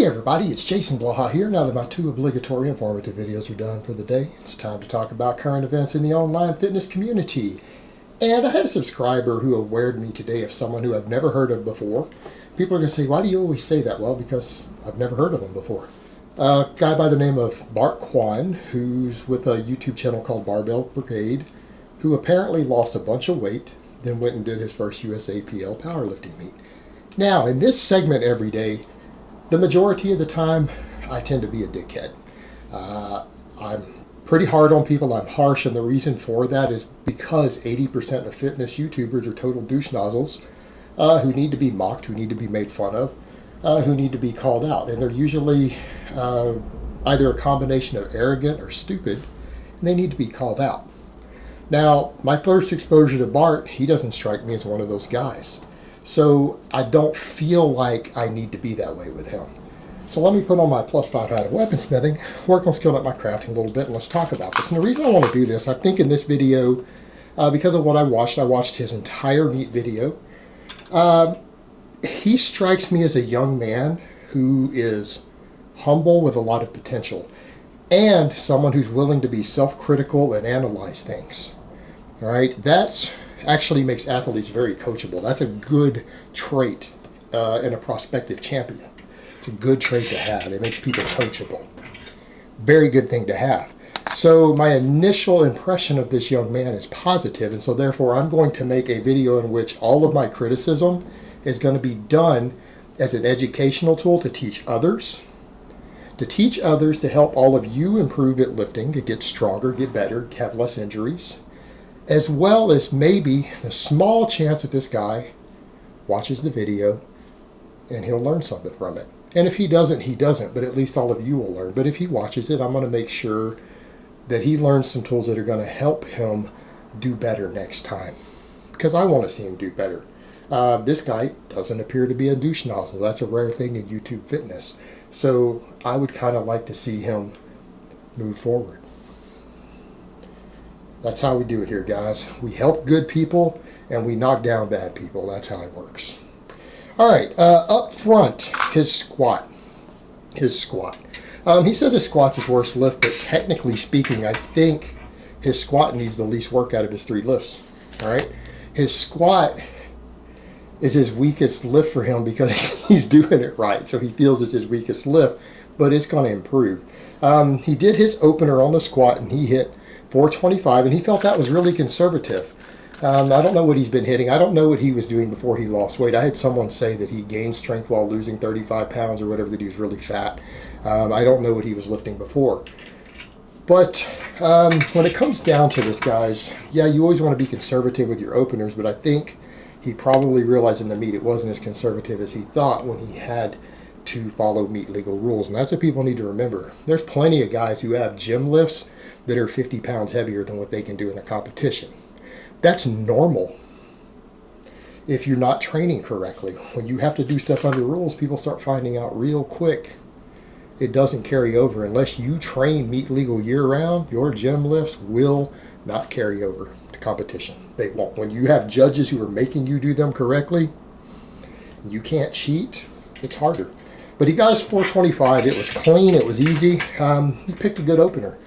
Hey everybody, it's Jason Blaha here. Now that my two obligatory informative videos are done for the day, it's time to talk about current events in the online fitness community. And I had a subscriber who awared me today of someone who I've never heard of before. People are going to say, why do you always say that? Well, because I've never heard of him before. A guy by the name of Bart Kwan, who's with a YouTube channel called Barbell Brigade, who apparently lost a bunch of weight, then went and did his first USAPL powerlifting meet. Now, in this segment every day, the majority of the time, I tend to be a dickhead. I'm pretty hard on people. I'm harsh, and the reason for that is because 80% of fitness YouTubers are total douche nozzles who need to be mocked, who need to be made fun of, who need to be called out. And they're usually either a combination of arrogant or stupid, and they need to be called out. Now, my first exposure to Bart, he doesn't strike me as one of those guys. So I don't feel like I need to be that way with him. So let me put on my +5 hat of weaponsmithing, work on skilling up my crafting a little bit, and let's talk about this. And the reason I want to do this, I think in this video, because of what I watched his entire meet video. He strikes me as a young man who is humble with a lot of potential, and someone who's willing to be self-critical and analyze things. All right, that's actually makes athletes very coachable. That's a good trait in a prospective champion. It's a good trait to have. It makes people coachable. Very good thing to have. So my initial impression of this young man is positive, and so therefore I'm going to make a video in which all of my criticism is going to be done as an educational tool to teach others, to help all of you improve at lifting, to get stronger, get better, have less injuries, as well as maybe the small chance that this guy watches the video and he'll learn something from it. And if he doesn't, he doesn't, but at least all of you will learn. But if he watches it, I'm going to make sure that he learns some tools that are going to help him do better next time, because I want to see him do better. This guy doesn't appear to be a douche nozzle. That's a rare thing in YouTube fitness. So I would kind of like to see him move forward. That's how we do it here, guys. We help good people and we knock down bad people. That's how it works. All right, up front, his squat. He says his squat's his worst lift, but technically speaking, I think his squat needs the least work out of his 3 lifts. All right, his squat is his weakest lift for him because he's doing it right. So he feels it's his weakest lift, but it's going to improve. He did his opener on the squat and he hit 425, and he felt that was really conservative. I don't know what he's been hitting. I don't know what he was doing before he lost weight. I had someone say that he gained strength while losing 35 pounds or whatever, that he was really fat. I don't know what he was lifting before. But when it comes down to this, guys, yeah, you always want to be conservative with your openers, but I think he probably realized in the meet it wasn't as conservative as he thought when he had to follow meet legal rules. And that's what people need to remember. There's plenty of guys who have gym lifts that are 50 pounds heavier than what they can do in a competition. That's normal if you're not training correctly. When you have to do stuff under rules, people start finding out real quick it doesn't carry over. Unless you train meet legal year-round, your gym lifts will not carry over to competition. They won't. When you have judges who are making you do them correctly, you can't cheat, it's harder. But he got his 425. It was clean. It was easy. He picked a good opener.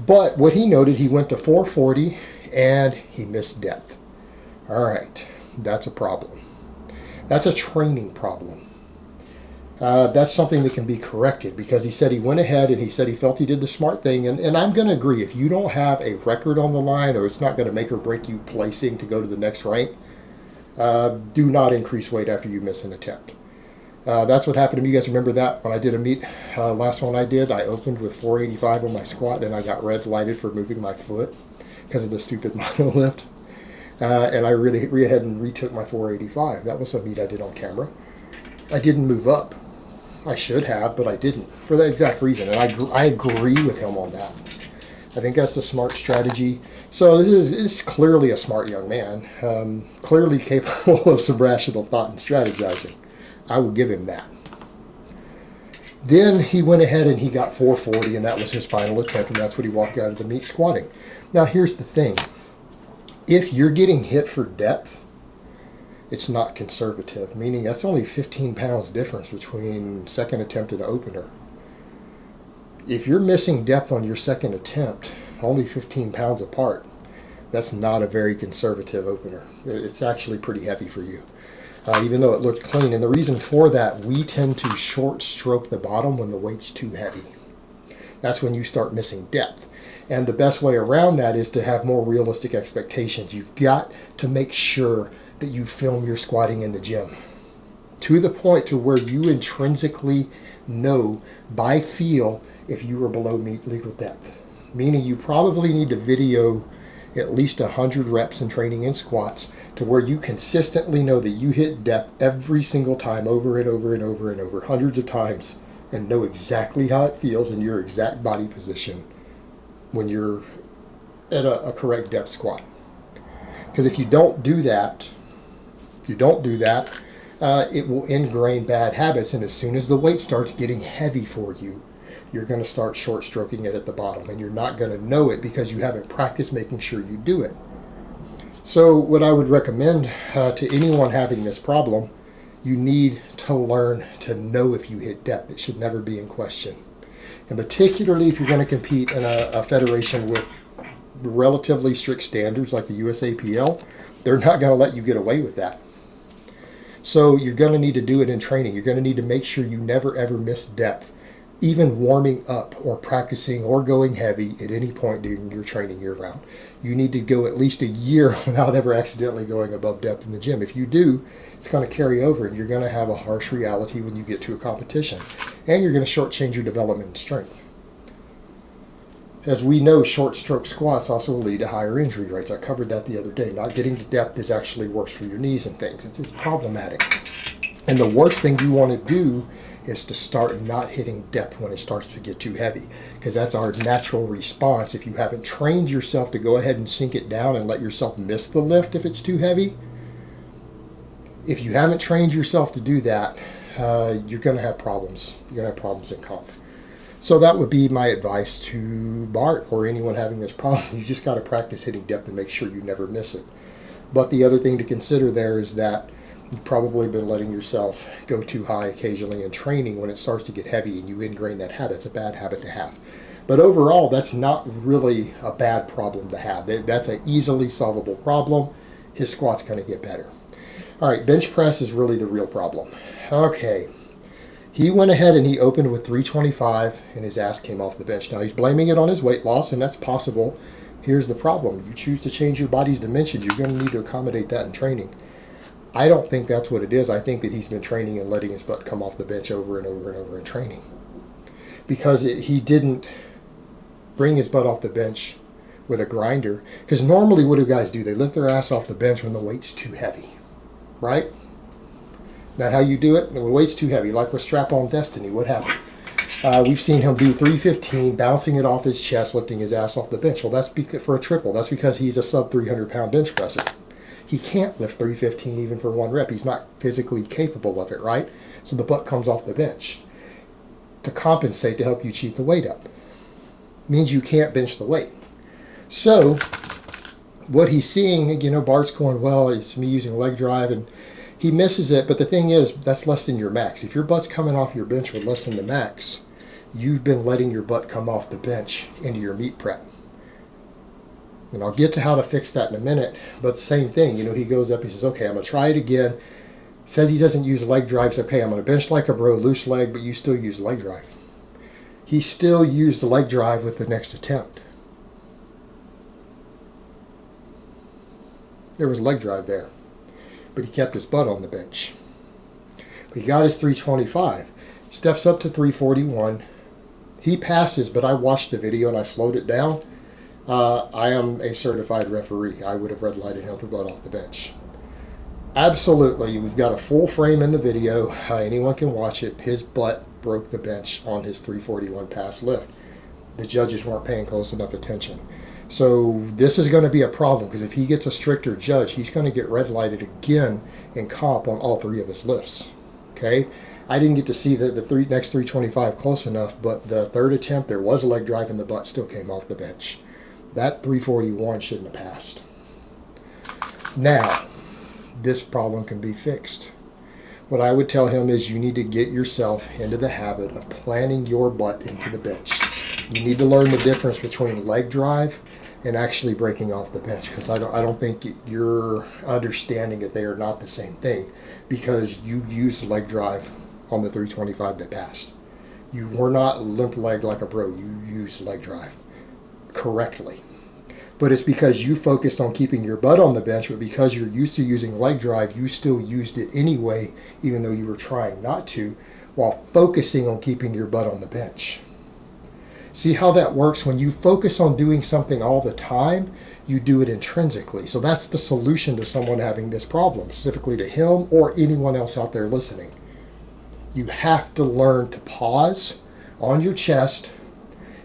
But what he noted, he went to 440 and he missed depth. All right, that's a problem. That's a training problem. That's something that can be corrected, because he said he went ahead and he said he felt he did the smart thing. And I'm going to agree, if you don't have a record on the line, or it's not going to make or break you placing to go to the next rank, do not increase weight after you miss an attempt. That's what happened to me. You guys remember that when I did a meet, last one I did, I opened with 485 on my squat and I got red lighted for moving my foot because of the stupid mono lift. And I really went ahead and retook my 485. That was a meet I did on camera. I didn't move up. I should have, but I didn't, for that exact reason. And I agree with him on that. I think that's a smart strategy. So this is clearly a smart young man, clearly capable of some rational thought and strategizing. I will give him that. Then he went ahead and he got 440, and that was his final attempt, and that's what he walked out of the meet squatting. Now here's the thing. If you're getting hit for depth, it's not conservative, meaning that's only 15 pounds difference between second attempt and opener. If you're missing depth on your second attempt, only 15 pounds apart, that's not a very conservative opener. It's actually pretty heavy for you, even though it looked clean. And the reason for that, we tend to short stroke the bottom when the weight's too heavy. That's when you start missing depth. And the best way around that is to have more realistic expectations. You've got to make sure that you film your squatting in the gym to the point to where you intrinsically know by feel if you are below legal depth. Meaning you probably need to video at least 100 reps in training in squats to where you consistently know that you hit depth every single time over and over and over and over, hundreds of times, and know exactly how it feels in your exact body position when you're at a correct depth squat. Because if you don't do that, it will ingrain bad habits, and as soon as the weight starts getting heavy for you, you're going to start short stroking it at the bottom, and you're not going to know it because you haven't practiced making sure you do it. So what I would recommend to anyone having this problem, you need to learn to know if you hit depth. It should never be in question. And particularly if you're going to compete in a federation with relatively strict standards like the USAPL, they're not going to let you get away with that. So you're going to need to do it in training. You're going to need to make sure you never ever miss depth, even warming up or practicing or going heavy at any point during your training year round. You need to go at least a year without ever accidentally going above depth in the gym. If you do, it's going to carry over, and you're going to have a harsh reality when you get to a competition. And you're going to shortchange your development and strength. As we know, short stroke squats also lead to higher injury rates. I covered that the other day. Not getting to depth is actually worse for your knees and things. It's problematic. And the worst thing you want to do is to start not hitting depth when it starts to get too heavy, because that's our natural response. If you haven't trained yourself to go ahead and sink it down and let yourself miss the lift if it's too heavy, if you haven't trained yourself to do that, you're going to have problems. You're going to have problems in comp. So that would be my advice to Bart or anyone having this problem. You just got to practice hitting depth and make sure you never miss it. But the other thing to consider there is that you've probably been letting yourself go too high occasionally in training when it starts to get heavy, and you ingrain that habit. It's a bad habit to have. But overall, that's not really a bad problem to have. That's an easily solvable problem. His squat's going to get better. All right, bench press is really the real problem. Okay, he went ahead and he opened with 325, and his ass came off the bench. Now, he's blaming it on his weight loss, and that's possible. Here's the problem. You choose to change your body's dimensions, you're going to need to accommodate that in training. I don't think that's what it is. I think that he's been training and letting his butt come off the bench over and over and over in training. Because he didn't bring his butt off the bench with a grinder. Because normally what do guys do? They lift their ass off the bench when the weight's too heavy. Right? Not how you do it? When the weight's too heavy. Like with Strap-On Destiny. What happened? We've seen him do 315, bouncing it off his chest, lifting his ass off the bench. Well, that's for a triple. That's because he's a sub 300 pound bench presser. He can't lift 315 even for one rep. He's not physically capable of it, right? So the butt comes off the bench to compensate, to help you cheat the weight up. Means you can't bench the weight. So what he's seeing, Bart's going, well, it's me using leg drive, and he misses it. But the thing is, that's less than your max. If your butt's coming off your bench with less than the max, you've been letting your butt come off the bench into your meet prep. And I'll get to how to fix that in a minute, but same thing. He goes up, he says, okay, I'm going to try it again. Says he doesn't use leg drives. Okay, I'm going to bench like a bro, loose leg, but you still use leg drive. He still used the leg drive with the next attempt. There was leg drive there, but he kept his butt on the bench. But he got his 325, steps up to 341. He passes, but I watched the video and I slowed it down. I am a certified referee. I would have red lighted him for butt off the bench. Absolutely. We've got a full frame in the video. Anyone can watch it. His butt broke the bench on his 341 pass lift. The judges weren't paying close enough attention. So this is going to be a problem, because if he gets a stricter judge, he's going to get red lighted again in comp on all three of his lifts. Okay? I didn't get to see the next 325 close enough, but the third attempt, there was a leg drive and the butt still came off the bench. That 341 shouldn't have passed. Now, this problem can be fixed. What I would tell him is you need to get yourself into the habit of planting your butt into the bench. You need to learn the difference between leg drive and actually breaking off the bench, because I don't think you're understanding that they are not the same thing, because you used leg drive on the 325 that passed. You were not limp legged like a bro. You used leg drive correctly. But it's because you focused on keeping your butt on the bench, but because you're used to using leg drive, you still used it anyway, even though you were trying not to, while focusing on keeping your butt on the bench. See how that works? When you focus on doing something all the time, you do it intrinsically. So that's the solution to someone having this problem, specifically to him or anyone else out there listening. You have to learn to pause on your chest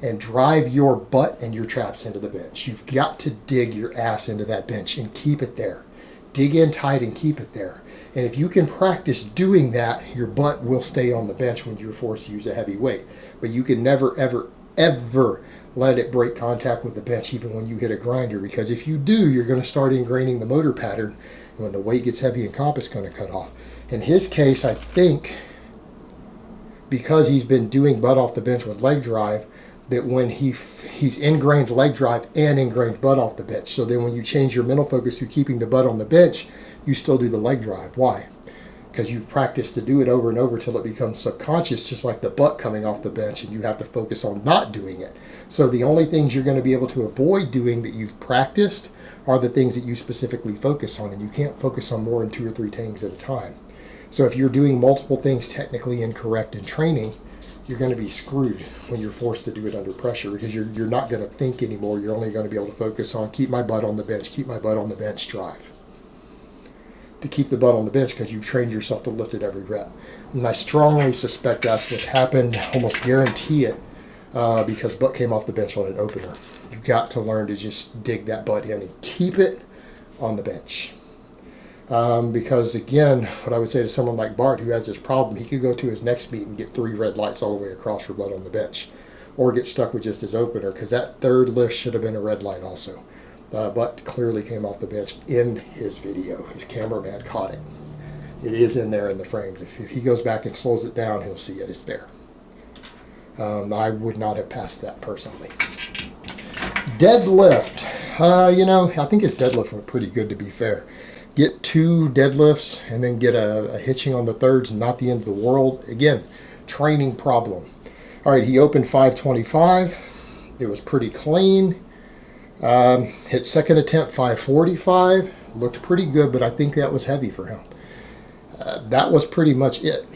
and drive your butt and your traps into the bench. You've got to dig your ass into that bench and keep it there. Dig in tight and keep it there. And if you can practice doing that, your butt will stay on the bench when you're forced to use a heavy weight. But you can never, ever, ever let it break contact with the bench, even when you hit a grinder, because if you do, you're going to start ingraining the motor pattern. And when the weight gets heavy and comp, it's going to cut off. In his case, I think, because he's been doing butt off the bench with leg drive, that when he's ingrained leg drive and ingrained butt off the bench. So then when you change your mental focus to keeping the butt on the bench, you still do the leg drive. Why? Because you've practiced to do it over and over till it becomes subconscious, just like the butt coming off the bench, and you have to focus on not doing it. So the only things you're going to be able to avoid doing that you've practiced are the things that you specifically focus on, and you can't focus on more than 2 or 3 things at a time. So if you're doing multiple things technically incorrect in training, you're going to be screwed when you're forced to do it under pressure, because you're not going to think anymore. You're only going to be able to focus on keep my butt on the bench, keep my butt on the bench, drive. To keep the butt on the bench, because you've trained yourself to lift it every rep. And I strongly suspect that's what's happened, almost guarantee it, because butt came off the bench on an opener. You've got to learn to just dig that butt in and keep it on the bench. Because again, what I would say to someone like Bart, who has this problem, he could go to his next meet and get 3 red lights all the way across for butt on the bench, or get stuck with just his opener, because that third lift should have been a red light also. Butt clearly came off the bench in his video. His cameraman caught it. It is in there in the frames. If he goes back and slows it down, he'll see it. It's there. I would not have passed that personally. Deadlift. I think his deadlift went pretty good, to be fair. Get 2 deadlifts and then get a hitching on the thirds, not the end of the world. Again, training problem. All right, he opened 525. It was pretty clean. Hit second attempt 545. Looked pretty good, but I think that was heavy for him. That was pretty much it.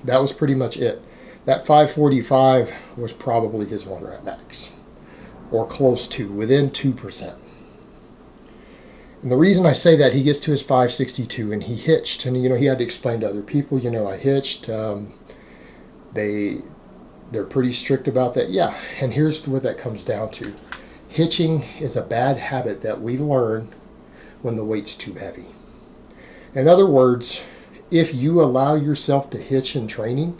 That 545 was probably his 1 rep max, or close to, within 2%. And the reason I say that, he gets to his 562 and he hitched, and he had to explain to other people, I hitched. They're pretty strict about that. Yeah, and here's what that comes down to. Hitching is a bad habit that we learn when the weight's too heavy. In other words, if you allow yourself to hitch in training,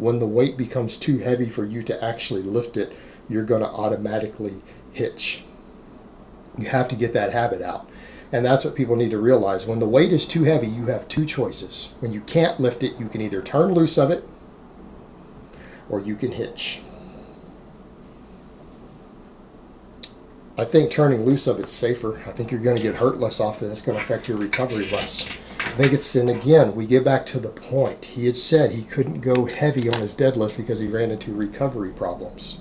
when the weight becomes too heavy for you to actually lift it, you're going to automatically hitch. You have to get that habit out. And that's what people need to realize. When the weight is too heavy, you have 2 choices. When you can't lift it, you can either turn loose of it or you can hitch. I think turning loose of it's safer. I think you're going to get hurt less often. It's going to affect your recovery less. I think and again, we get back to the point. He had said he couldn't go heavy on his deadlift because he ran into recovery problems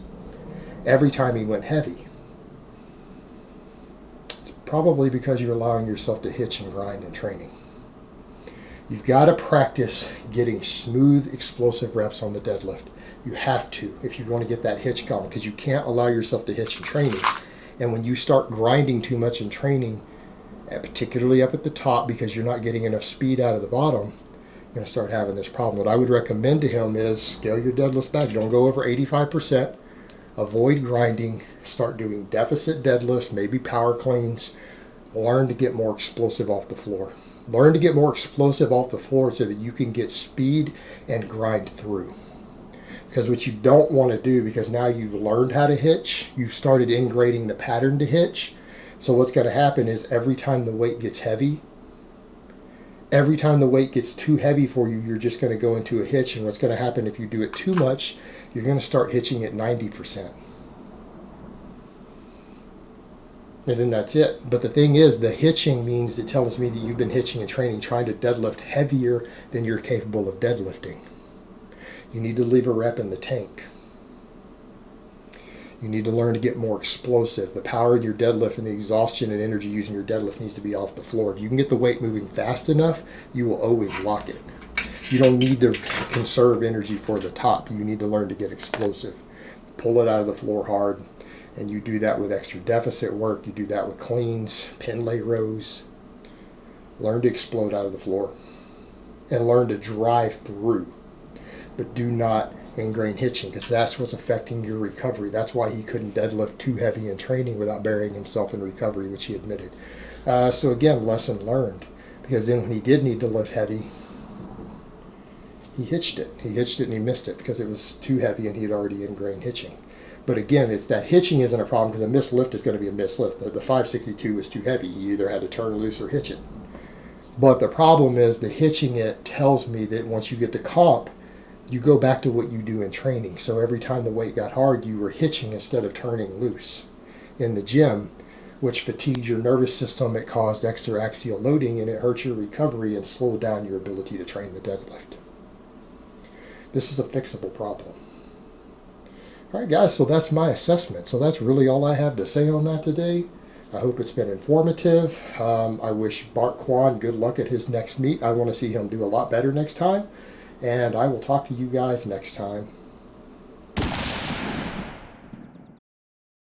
every time he went heavy. It's probably because you're allowing yourself to hitch and grind in training. You've got to practice getting smooth, explosive reps on the deadlift. You have to, if you want to get that hitch going, because you can't allow yourself to hitch in training. And when you start grinding too much in training, particularly up at the top, because you're not getting enough speed out of the bottom, you're going to start having this problem. What I would recommend to him is scale your deadlifts back. Don't go over 85%. Avoid grinding. Start doing deficit deadlifts, maybe power cleans. Learn to get more explosive off the floor. Learn to get more explosive off the floor so that you can get speed and grind through. Because what you don't want to do, because now you've learned how to hitch, you've started ingraining the pattern to hitch, So what's going to happen is every time the weight gets heavy, every time the weight gets too heavy for you, you're just going to go into a hitch. And what's going to happen if you do it too much, you're going to start hitching at 90%. And then that's it. But the thing is, the hitching means, it tells me that you've been hitching and training, trying to deadlift heavier than you're capable of deadlifting. You need to leave a rep in the tank. You need to learn to get more explosive. The power in your deadlift and the exhaustion and energy using your deadlift needs to be off the floor. If you can get the weight moving fast enough, you will always lock it. You don't need to conserve energy for the top. You need to learn to get explosive. Pull it out of the floor hard. And you do that with extra deficit work. You do that with cleans, pin lay rows. Learn to explode out of the floor. And learn to drive through. But do not ingrain hitching, because that's what's affecting your recovery. That's why he couldn't deadlift too heavy in training without burying himself in recovery, which he admitted. So again, lesson learned. Because then when he did need to lift heavy, he hitched it. He hitched it and he missed it because it was too heavy and he had already ingrained hitching. But again, it's that hitching isn't a problem, because a missed lift is going to be a missed lift. The 562 was too heavy. He either had to turn loose or hitch it. But the problem is the hitching it tells me that once you get to comp, you go back to what you do in training. So every time the weight got hard, you were hitching instead of turning loose in the gym, which fatigued your nervous system. It caused extra axial loading, and it hurt your recovery and slowed down your ability to train the deadlift. This is a fixable problem. All right, guys, so that's my assessment. So that's really all I have to say on that today. I hope it's been informative. I wish Bart Kwan good luck at his next meet. I want to see him do a lot better next time. And I will talk to you guys next time.